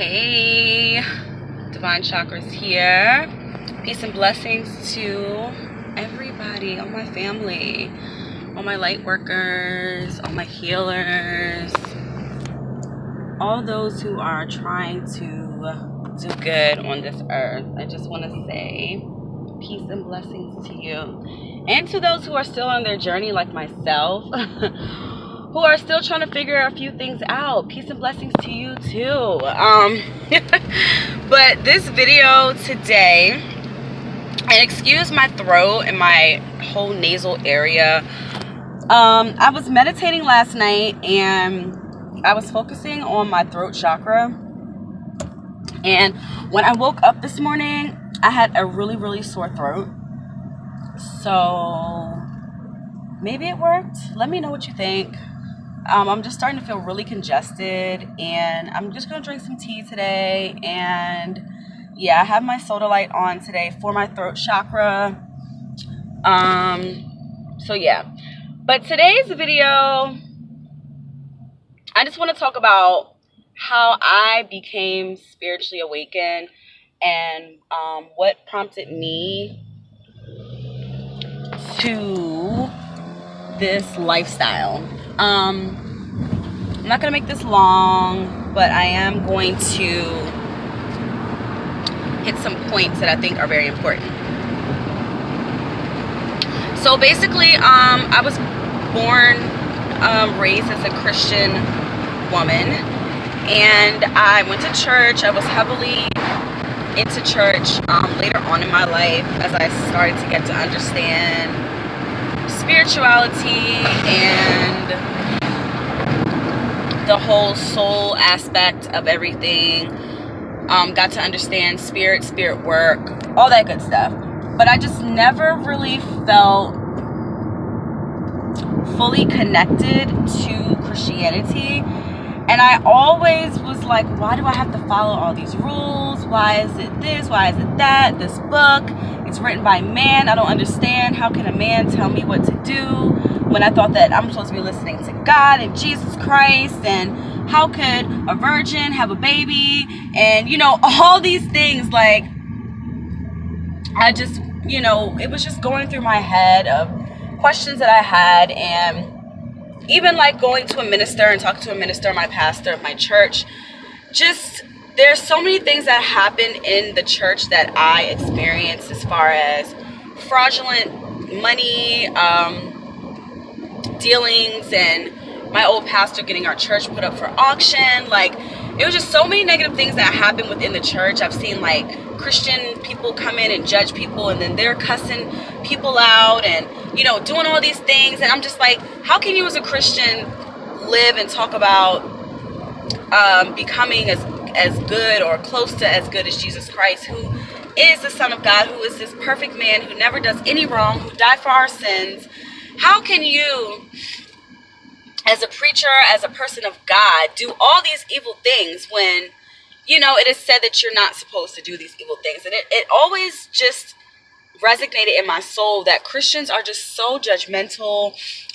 Hey, Divine Chakras here. Peace and blessings to everybody, all my family, all my light workers, all my healers, all those who are trying to do good on this earth. I just want to say peace and blessings to you. And to those who are still on their journey like myself, who are still trying to figure a few things out. Peace and blessings to you too. But this video today, and excuse my throat and my whole nasal area. I was meditating last night and I was focusing on my throat chakra. And when I woke up this morning, I had a really sore throat. So maybe it worked. Let me know what you think. I'm just starting to feel really congested, and I'm just going to drink some tea today. And yeah, I have my soda light on today for my throat chakra. So yeah, but today's video, I just want to talk about how I became spiritually awakened and what prompted me to this lifestyle. I'm not going to make this long, but I am going to hit some points that I think are very important. So basically, I was born, raised as a Christian woman, and I went to church. I was heavily into church later on in my life as I started to get to understand spirituality and the whole soul aspect of everything. Got to understand spirit work, all that good stuff. But I just never really felt fully connected to Christianity. And I always was like, why do I have to follow all these rules? Why is it this? Why is it that? This book, it's written by man. I don't understand. How can a man tell me what to do when I thought that I'm supposed to be listening to God and Jesus Christ? And how could a virgin have a baby? And, you know, all these things, like, I just, you know, it was just going through my head of questions that I had. And even like going to a minister and talking to a minister, my pastor of my church, just there's so many things that happen in the church that I experienced as far as fraudulent money dealings, and my old pastor getting our church put up for auction. Like, it was just so many negative things that happen within the church. I've seen like Christian people come in and judge people, and then they're cussing people out and, you know, doing all these things. And I'm just like, how can you as a Christian live and talk about becoming as good or close to as good as Jesus Christ, who is the Son of God, who is this perfect man who never does any wrong, who died for our sins? How can you, as a preacher, as a person of God, do all these evil things when, you know, it is said that you're not supposed to do these evil things? And it always just resonated in my soul that Christians are just so judgmental,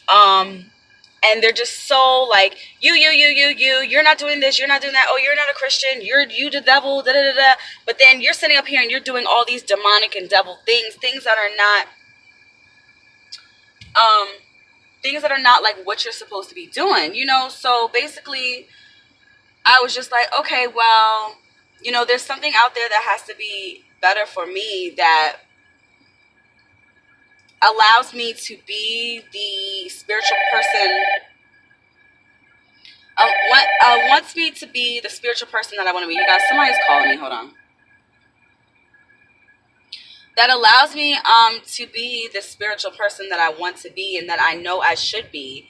and they're just so like, you're not doing this, you're not doing that, oh, you're not a Christian, you the devil, but then you're sitting up here and you're doing all these demonic and devil things that are not like what you're supposed to be doing, you know? So basically, I was just like, okay, well, you know, there's something out there that has to be better for me, that allows me to be the spiritual person, wants me to be the spiritual person that I want to be. You guys, somebody's calling me, hold on. That allows me to be the spiritual person that I want to be and that I know I should be.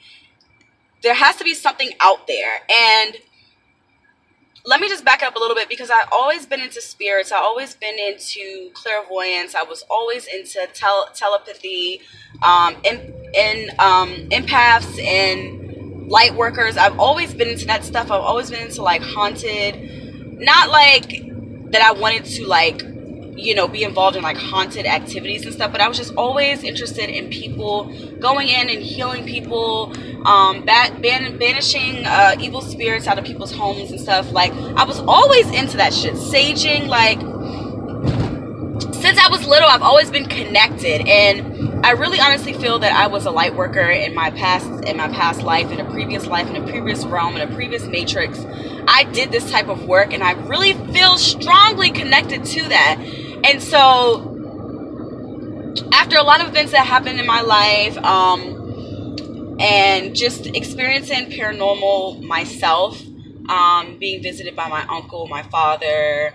There has to be something out there. And let me just back up a little bit, because I've always been into spirits. I've always been into clairvoyance. I was always into telepathy, empaths and light workers. I've always been into that stuff. I've always been into like haunted, not like that I wanted to like be involved in like haunted activities and stuff, but I was just always interested in people going in and healing people, banishing evil spirits out of people's homes and stuff. Like, I was always into that shit. Saging, like, since I was little, I've always been connected, and I really honestly feel that I was a light worker in my past life, in a previous realm, in a previous matrix. I did this type of work, and I really feel strongly connected to that. And so after a lot of events that happened in my life, and just experiencing paranormal myself, being visited by my uncle, my father,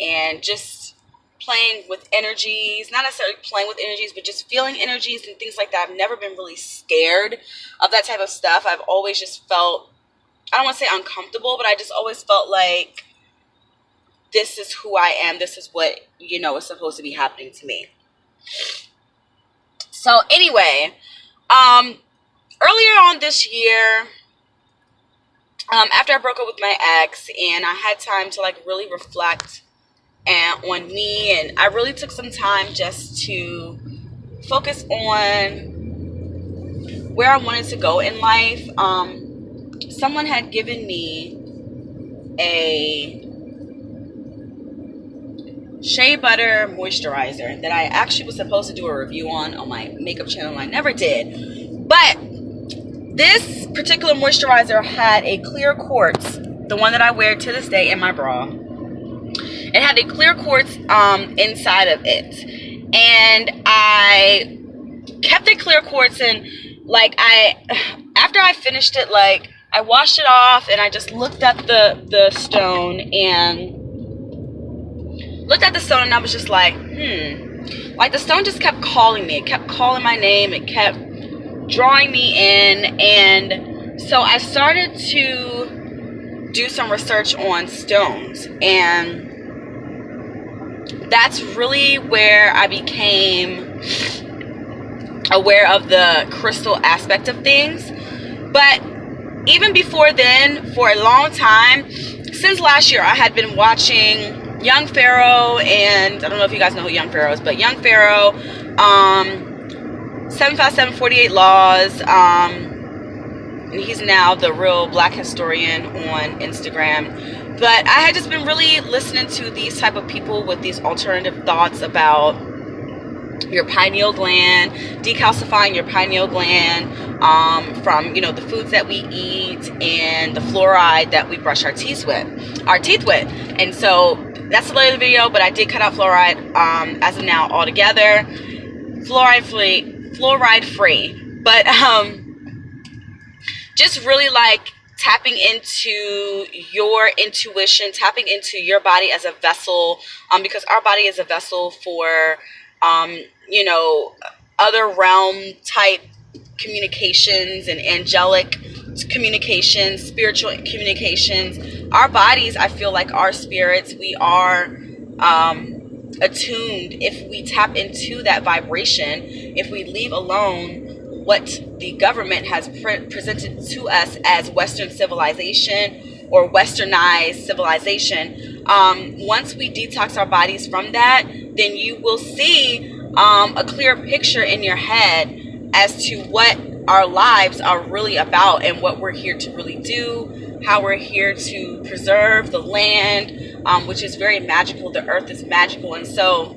and just playing with energies, not necessarily playing with energies, but just feeling energies and things like that. I've never been really scared of that type of stuff. I've always just felt, I don't want to say uncomfortable, but I just always felt like this is who I am. This is what, is supposed to be happening to me. So anyway, earlier on this year, after I broke up with my ex and I had time to like really reflect on me, and I really took some time just to focus on where I wanted to go in life. Someone had given me a shea butter moisturizer that I actually was supposed to do a review on my makeup channel, and I never did. But this particular moisturizer had a clear quartz, the one that I wear to this day in my bra. It had a clear quartz inside of it, and I kept the clear quartz, and like after I finished it, like I washed it off, and I just looked at the stone and I was just like, like the stone just kept calling me. It kept calling my name. It kept drawing me in, and so I started to do some research on stones, and that's really where I became aware of the crystal aspect of things. But even before then, for a long time, since last year, I had been watching Young Pharaoh, and I don't know if you guys know who Young Pharaoh is, but Young Pharaoh, 757 48 Laws, and he's now the real Black historian on Instagram. But I had just been really listening to these type of people with these alternative thoughts about your pineal gland, decalcifying your pineal gland from, the foods that we eat and the fluoride that we brush our teeth with. And so that's a later video, but I did cut out fluoride as of now altogether. Fluoride free. But just really like tapping into your intuition, tapping into your body as a vessel, because our body is a vessel for, other realm type communications and angelic communications, spiritual communications. Our bodies, I feel like our spirits, we are attuned if we tap into that vibration, if we leave alone what the government has presented to us as Western civilization or westernized civilization. Once we detox our bodies from that, then you will see a clear picture in your head as to what our lives are really about and what we're here to really do, how we're here to preserve the land, which is very magical. The earth is magical. And so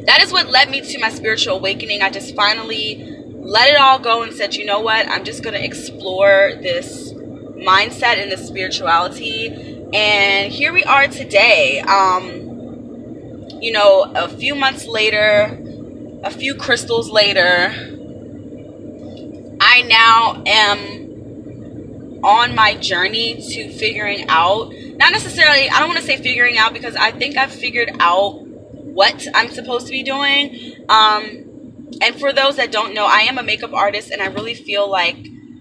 that is what led me to my spiritual awakening. I just finally let it all go and said, you know what, I'm just going to explore this mindset and this spirituality. And here we are today. A few months later, a few crystals later, I now am on my journey to figuring out, not necessarily, I don't want to say figuring out, because I think I've figured out what I'm supposed to be doing. And for those that don't know, I am a makeup artist, and I really feel like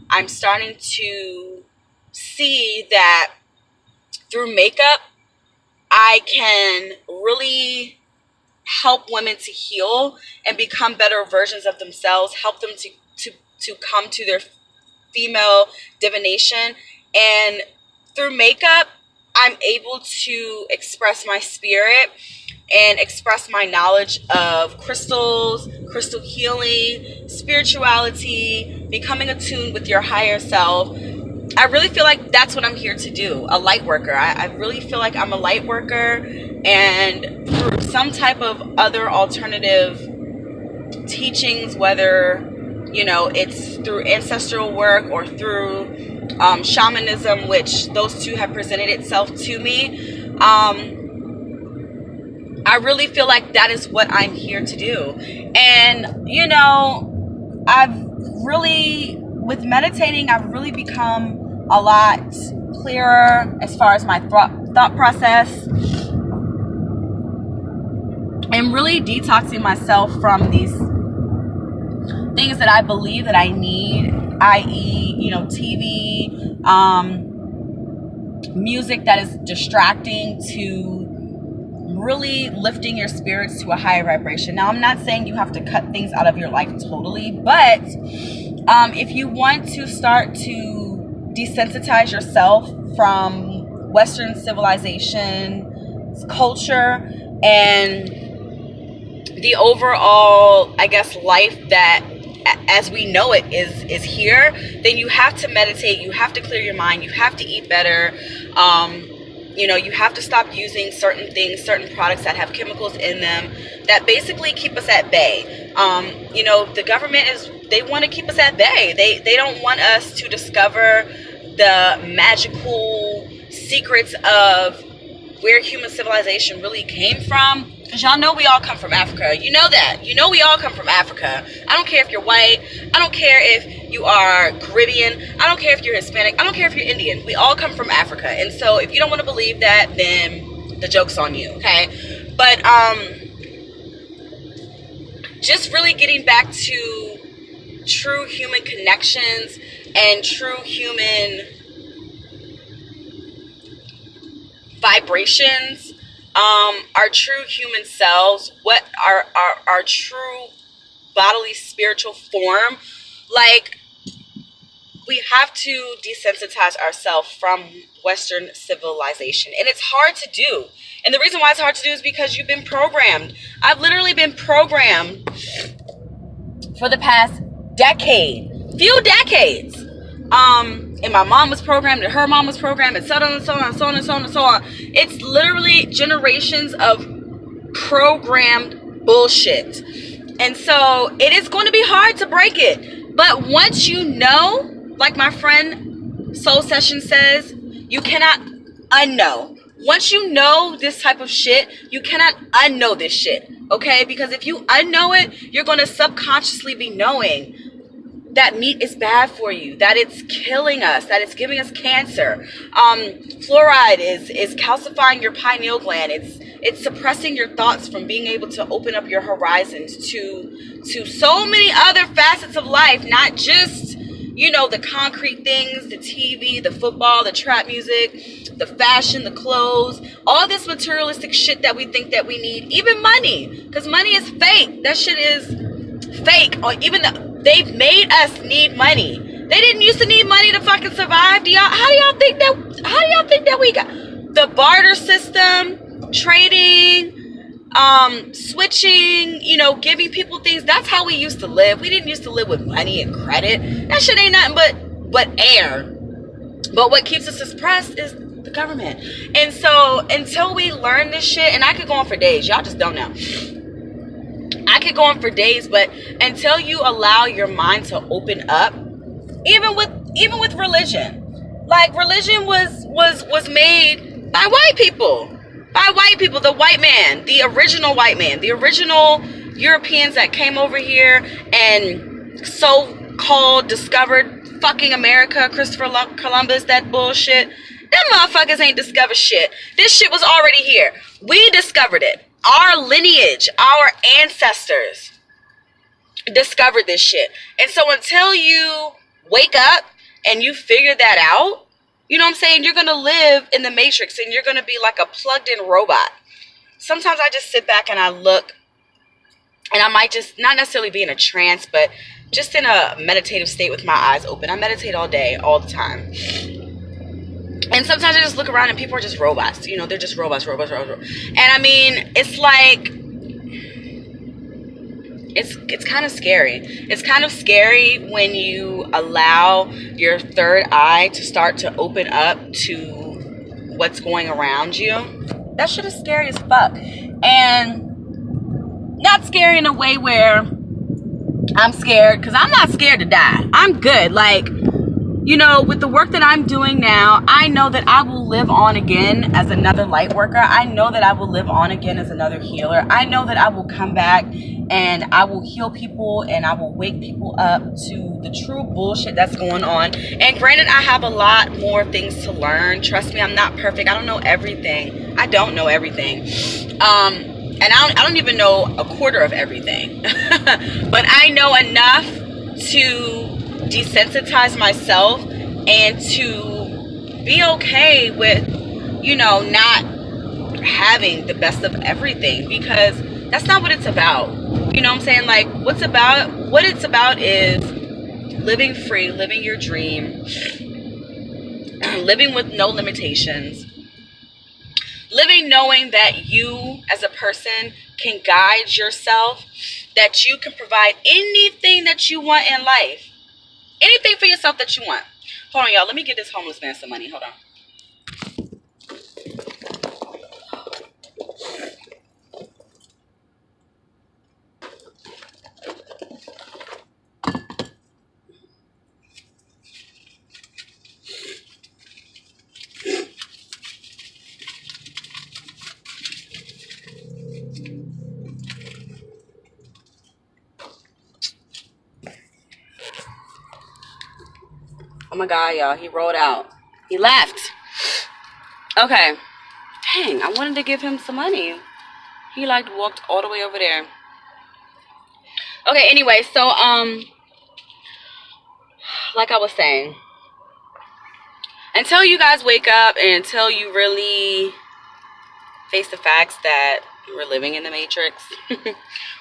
I'm starting to see that through makeup, I can really help women to heal and become better versions of themselves, help them to come to their female divination. And through makeup, I'm able to express my spirit and express my knowledge of crystals, crystal healing, spirituality, becoming attuned with your higher self. I really feel like that's what I'm here to do, a light worker. I really feel like I'm a light worker, and through some type of other alternative teachings, whether, you know, it's through ancestral work or through shamanism, which those two have presented itself to me, I really feel like that is what I'm here to do. And, you know, with meditating, I've really become a lot clearer as far as my thought process, and really detoxing myself from these things that I believe that I need, i.e., you know, TV, music that is distracting, to really lifting your spirits to a higher vibration. Now, I'm not saying you have to cut things out of your life totally, but if you want to start to desensitize yourself from Western civilization, culture, and the overall, I guess, life that as we know it is here, then you have to meditate, you have to clear your mind, you have to eat better, you know, you have to stop using certain things, certain products that have chemicals in them that basically keep us at bay. You know, the government they want to keep us at bay. They don't want us to discover the magical secrets of where human civilization really came from. Because y'all know we all come from Africa. You know that. You know we all come from Africa. I don't care if you're white. I don't care if you are Caribbean. I don't care if you're Hispanic. I don't care if you're Indian. We all come from Africa. And so if you don't want to believe that, then the joke's on you, okay? But just really getting back to true human connections and true human vibrations, our true human selves, what our true bodily spiritual form. Like, we have to desensitize ourselves from Western civilization, and it's hard to do. And the reason why it's hard to do is because you've been programmed. I've literally been programmed for the past few decades. And my mom was programmed, and her mom was programmed, and so on and so on and so on and so on and so on. It's literally generations of programmed bullshit. And so it is going to be hard to break it. But once you know, like my friend Soul Session says, you cannot unknow. Once you know this type of shit, you cannot unknow this shit. Okay? Because if you unknow it, you're going to subconsciously be knowing that meat is bad for you, that it's killing us, that it's giving us cancer. Fluoride is calcifying your pineal gland. It's suppressing your thoughts from being able to open up your horizons to so many other facets of life, not just, you know, the concrete things, the TV, the football, the trap music, the fashion, the clothes, all this materialistic shit that we think that we need, even money, because money is fake. That shit is fake. Or even they've made us need money. They didn't used to need money to fucking survive. How do y'all think that we got the barter system, trading, switching, you know, giving people things? That's how we used to live. We didn't used to live with money and credit. That shit ain't nothing but air. But what keeps us suppressed is the government. And so until we learn this shit, and I could go on for days, y'all just don't know. I could go on for days, but until you allow your mind to open up, even with religion, like religion was made by white people, the white man, the original white man, the original Europeans that came over here and so-called discovered fucking America, Christopher Columbus, that bullshit. Them motherfuckers ain't discovered shit. This shit was already here. We discovered it. Our lineage, our ancestors discovered this shit. And so until you wake up and you figure that out, you know what I'm saying, you're going to live in the matrix and you're going to be like a plugged in robot. Sometimes I just sit back and I look, and I might just not necessarily be in a trance, but just in a meditative state with my eyes open. I meditate all day, all the time. And sometimes I just look around and people are just robots. You know, they're just robots. And I mean, it's like, it's kind of scary. It's kind of scary when you allow your third eye to start to open up to what's going around you. That shit is scary as fuck. And not scary in a way where I'm scared, because I'm not scared to die. I'm good. Like, you know, with the work that I'm doing now, I know that I will live on again as another light worker. I know that I will live on again as another healer. I know that I will come back and I will heal people and I will wake people up to the true bullshit that's going on. And granted, I have a lot more things to learn. Trust me, I'm not perfect. I don't know everything. I don't know everything. And I don't even know a quarter of everything. But I know enough to desensitize myself and to be okay with, you know, not having the best of everything, because that's not what it's about. You know what I'm saying? Like, what it's about is living free, living your dream, living with no limitations, living knowing that you as a person can guide yourself, that you can provide anything that you want in life. Anything for yourself that you want. Hold on, y'all. Let me give this homeless man some money. Hold on. Oh my God, y'all. He rolled out. He left. Okay. Dang, I wanted to give him some money. He like walked all the way over there. Okay, anyway, so like I was saying, until you guys wake up and until you really face the facts that we're living in the matrix.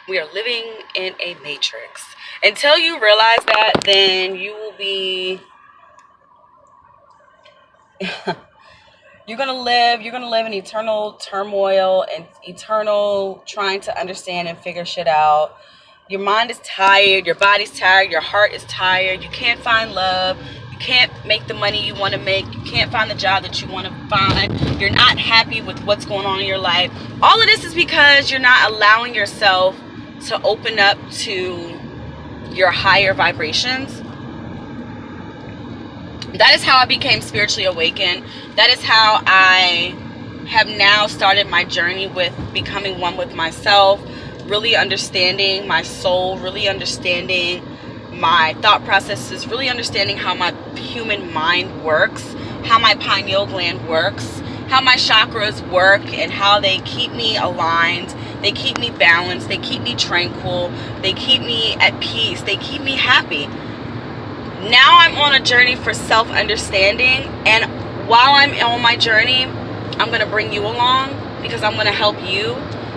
We are living in a matrix. Until you realize that, then you will be you're gonna live in eternal turmoil and eternal trying to understand and figure shit out. Your mind is tired, your body's tired, your heart is tired, you can't find love, you can't make the money you want to make, you can't find the job that you want to find, you're not happy with what's going on in your life. All of this is because you're not allowing yourself to open up to your higher vibrations. That is how I became spiritually awakened. That is how I have now started my journey with becoming one with myself, really understanding my soul, really understanding my thought processes, really understanding how my human mind works, how my pineal gland works, how my chakras work, and how they keep me aligned, they keep me balanced, they keep me tranquil, they keep me at peace, they keep me happy. Now I'm on a journey for self-understanding, and while I'm on my journey, I'm going to bring you along, because I'm going to help you,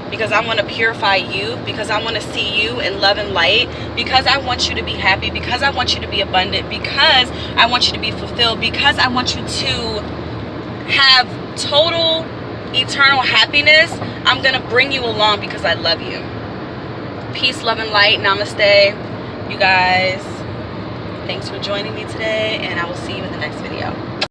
because I want to purify you, because I want to see you in love and light, because I want you to be happy, because I want you to be abundant, because I want you to be fulfilled, because I want you to have total eternal happiness. I'm going to bring you along because I love you. Peace, love, and light. Namaste. You guys, thanks for joining me today, and I will see you in the next video.